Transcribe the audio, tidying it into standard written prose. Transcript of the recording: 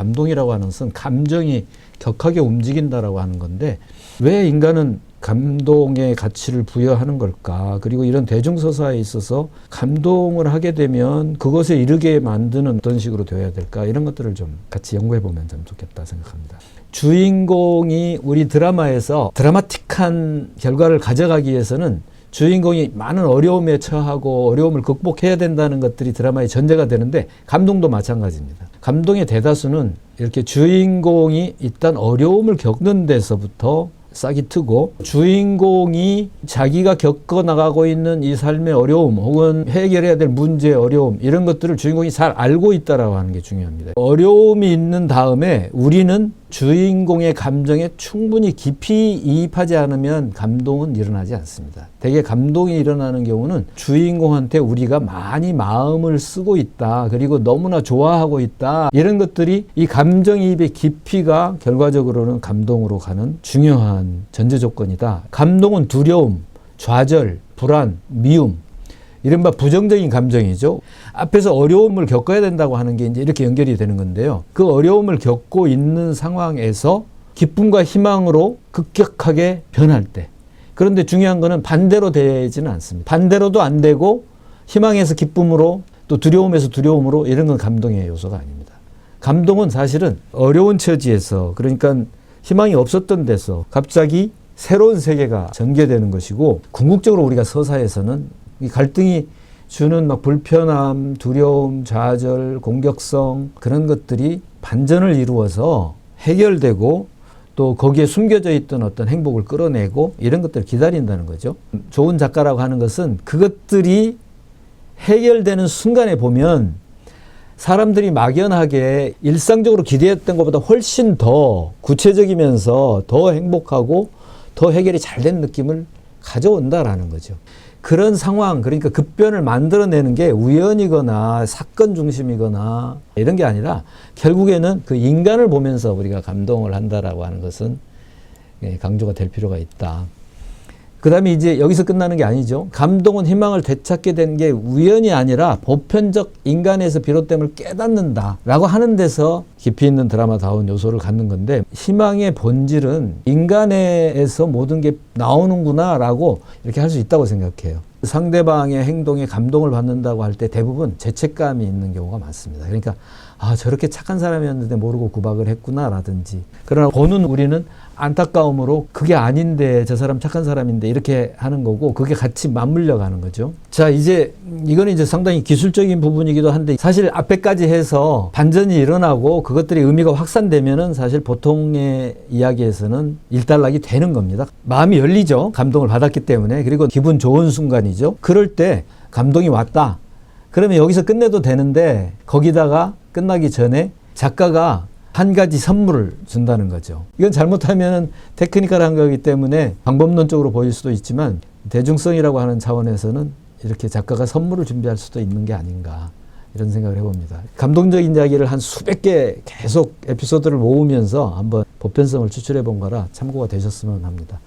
감동이라고 하는 것은 감정이 격하게 움직인다라고 하는 건데 왜 인간은 감동의 가치를 부여하는 걸까? 그리고 이런 대중서사에 있어서 감동을 하게 되면 그것에 이르게 만드는 어떤 식으로 되어야 될까? 이런 것들을 좀 같이 연구해 보면 좀 좋겠다 생각합니다. 주인공이 우리 드라마에서 드라마틱한 결과를 가져가기 위해서는 주인공이 많은 어려움에 처하고 어려움을 극복해야 된다는 것들이 드라마의 전제가 되는데 감동도 마찬가지입니다. 감동의 대다수는 이렇게 주인공이 일단 어려움을 겪는 데서부터 싹이 트고 주인공이 자기가 겪어나가고 있는 이 삶의 어려움 혹은 해결해야 될 문제의 어려움 이런 것들을 주인공이 잘 알고 있다라고 하는 게 중요합니다. 어려움이 있는 다음에 우리는 주인공의 감정에 충분히 깊이 이입하지 않으면 감동은 일어나지 않습니다. 대개 감동이 일어나는 경우는 주인공한테 우리가 많이 마음을 쓰고 있다. 그리고 너무나 좋아하고 있다. 이런 것들이 이 감정이입의 깊이가 결과적으로는 감동으로 가는 중요한 전제 조건이다. 감동은 두려움, 좌절, 불안, 미움 이른바 부정적인 감정이죠. 앞에서 어려움을 겪어야 된다고 하는 게 이제 이렇게 연결이 되는 건데요. 그 어려움을 겪고 있는 상황에서 기쁨과 희망으로 급격하게 변할 때. 그런데 중요한 거는 반대로 되지는 않습니다. 반대로도 안 되고 희망에서 기쁨으로 또 두려움에서 두려움으로 이런 건 감동의 요소가 아닙니다. 감동은 사실은 어려운 처지에서 그러니까 희망이 없었던 데서 갑자기 새로운 세계가 전개되는 것이고 궁극적으로 우리가 서사에서는 이 갈등이 주는 막 불편함, 두려움, 좌절, 공격성 그런 것들이 반전을 이루어서 해결되고 또 거기에 숨겨져 있던 어떤 행복을 끌어내고 이런 것들을 기다린다는 거죠. 좋은 작가라고 하는 것은 그것들이 해결되는 순간에 보면 사람들이 막연하게 일상적으로 기대했던 것보다 훨씬 더 구체적이면서 더 행복하고 더 해결이 잘 된 느낌을 가져온다라는 거죠. 그런 상황, 그러니까 급변을 만들어내는 게 우연이거나 사건 중심이거나 이런 게 아니라 결국에는 그 인간을 보면서 우리가 감동을 한다라고 하는 것은 강조가 될 필요가 있다. 그 다음에 이제 여기서 끝나는 게 아니죠. 감동은 희망을 되찾게 된 게 우연이 아니라 보편적 인간에서 비롯됨을 깨닫는다라고 하는 데서 깊이 있는 드라마다운 요소를 갖는 건데 희망의 본질은 인간에서 모든 게 나오는구나라고 이렇게 할 수 있다고 생각해요. 상대방의 행동에 감동을 받는다고 할 때 대부분 죄책감이 있는 경우가 많습니다. 그러니까 아 저렇게 착한 사람이었는데 모르고 구박을 했구나라든지 그러나 보는 우리는 안타까움으로 그게 아닌데 저 사람 착한 사람인데 이렇게 하는 거고 그게 같이 맞물려 가는 거죠. 자 이제 이거는 이제 상당히 기술적인 부분이기도 한데 사실 앞에까지 해서 반전이 일어나고 그것들이 의미가 확산되면은 사실 보통의 이야기에서는 일단락이 되는 겁니다. 마음이 열리죠. 감동을 받았기 때문에. 그리고 기분 좋은 순간이죠. 그럴 때 감동이 왔다. 그러면 여기서 끝내도 되는데 거기다가 끝나기 전에 작가가 한 가지 선물을 준다는 거죠. 이건 잘못하면 테크니컬한 거기 때문에 방법론적으로 보일 수도 있지만 대중성이라고 하는 차원에서는 이렇게 작가가 선물을 준비할 수도 있는 게 아닌가 이런 생각을 해봅니다. 감동적인 이야기를 한 수백 개 계속 에피소드를 모으면서 한번 보편성을 추출해 본 거라 참고가 되셨으면 합니다.